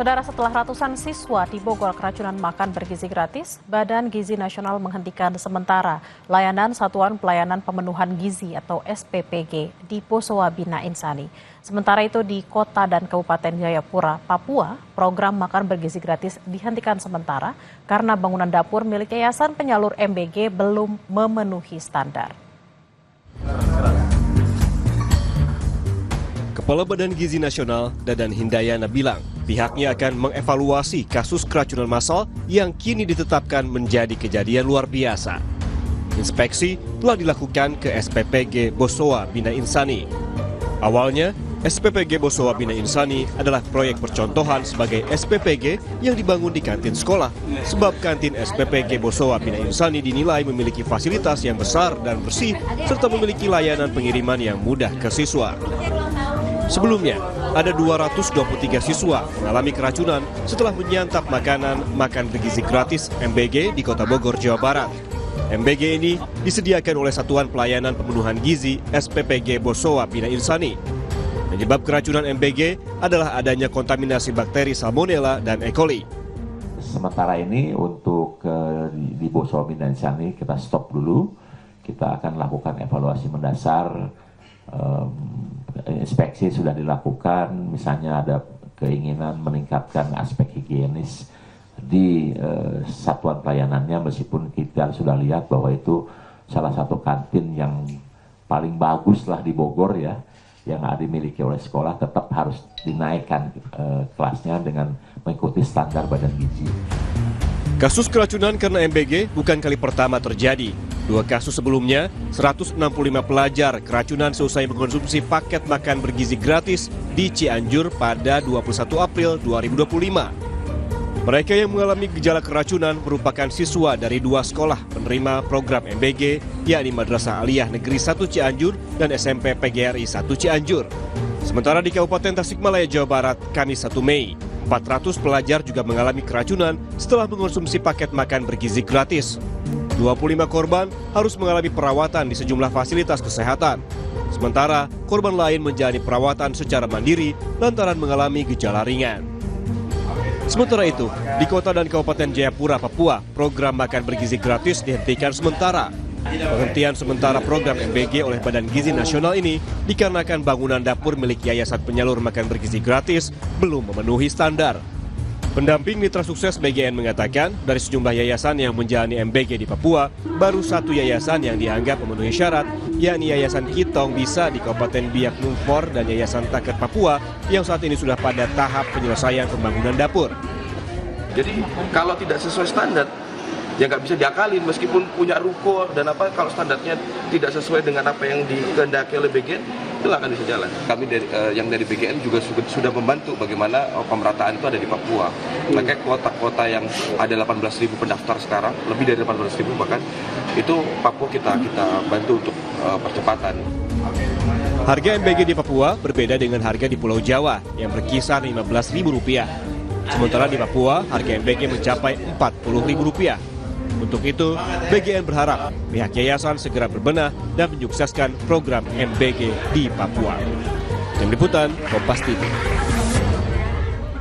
Saudara, setelah ratusan siswa di Bogor keracunan makan bergizi gratis, Badan Gizi Nasional menghentikan sementara layanan Satuan Pelayanan Pemenuhan Gizi atau SPPG di Bosowa Bina Insani. Sementara itu di Kota dan Kabupaten Jayapura, Papua, program makan bergizi gratis dihentikan sementara karena bangunan dapur milik Yayasan Penyalur MBG belum memenuhi standar. Kepala Badan Gizi Nasional, Dadan Hindayana bilang, pihaknya akan mengevaluasi kasus keracunan massal yang kini ditetapkan menjadi kejadian luar biasa. Inspeksi telah dilakukan ke SPPG Bosowa Bina Insani. Awalnya, SPPG Bosowa Bina Insani adalah proyek percontohan sebagai SPPG yang dibangun di kantin sekolah, sebab kantin SPPG Bosowa Bina Insani dinilai memiliki fasilitas yang besar dan bersih, serta memiliki layanan pengiriman yang mudah ke siswa. Sebelumnya, ada 223 siswa mengalami keracunan setelah menyantap makanan makan bergizi gratis MBG di Kota Bogor, Jawa Barat. MBG ini disediakan oleh Satuan Pelayanan Pemenuhan Gizi SPPG Bosowa Bina Insani. Penyebab keracunan MBG adalah adanya kontaminasi bakteri Salmonella dan E. coli. Sementara ini untuk di Bosowa Bina Insani kita stop dulu. Kita akan lakukan evaluasi mendasar. Inspeksi sudah dilakukan, misalnya ada keinginan meningkatkan aspek higienis di satuan pelayanannya, meskipun kita sudah lihat bahwa itu salah satu kantin yang paling bagus lah di Bogor ya, yang dimiliki oleh sekolah, tetap harus dinaikkan kelasnya dengan mengikuti standar Badan Gizi. Kasus keracunan karena MBG bukan kali pertama terjadi. 2 kasus sebelumnya, 165 pelajar keracunan seusai mengkonsumsi paket makan bergizi gratis di Cianjur pada 21 April 2025. Mereka yang mengalami gejala keracunan merupakan siswa dari 2 sekolah penerima program MBG, yakni Madrasah Aliyah Negeri 1 Cianjur dan SMP PGRI 1 Cianjur. Sementara di Kabupaten Tasikmalaya, Jawa Barat, Kamis 1 Mei, 400 pelajar juga mengalami keracunan setelah mengkonsumsi paket makan bergizi gratis. 25 korban harus mengalami perawatan di sejumlah fasilitas kesehatan. Sementara korban lain menjalani perawatan secara mandiri lantaran mengalami gejala ringan. Sementara itu, di Kota dan Kabupaten Jayapura, Papua, program makan bergizi gratis dihentikan sementara. Penghentian sementara program MBG oleh Badan Gizi Nasional ini dikarenakan bangunan dapur milik Yayasan Penyalur Makan Bergizi Gratis belum memenuhi standar. Pendamping mitra sukses BGN mengatakan dari sejumlah yayasan yang menjalani MBG di Papua, baru 1 yayasan yang dianggap memenuhi syarat, yakni Yayasan Kitong Bisa di Kabupaten Biak Numfor dan Yayasan Taket Papua yang saat ini sudah pada tahap penyelesaian pembangunan dapur. Jadi kalau tidak sesuai standar, ya nggak bisa diakalin meskipun punya ruko dan apa, kalau standarnya tidak sesuai dengan apa yang dikehendaki oleh BGN, itu akan bisa jalan. Kami dari BGN juga sudah membantu bagaimana pemerataan itu ada di Papua. Makanya kota-kota yang ada 18.000 pendaftar sekarang, lebih dari 18.000 bahkan, itu Papua kita bantu untuk percepatan. Harga MBG di Papua berbeda dengan harga di Pulau Jawa yang berkisar Rp15.000. Sementara di Papua, harga MBG mencapai Rp40.000. Untuk itu, BGN berharap pihak yayasan segera berbenah dan menyukseskan program MBG di Papua. Tim Liputan, Kompas TV.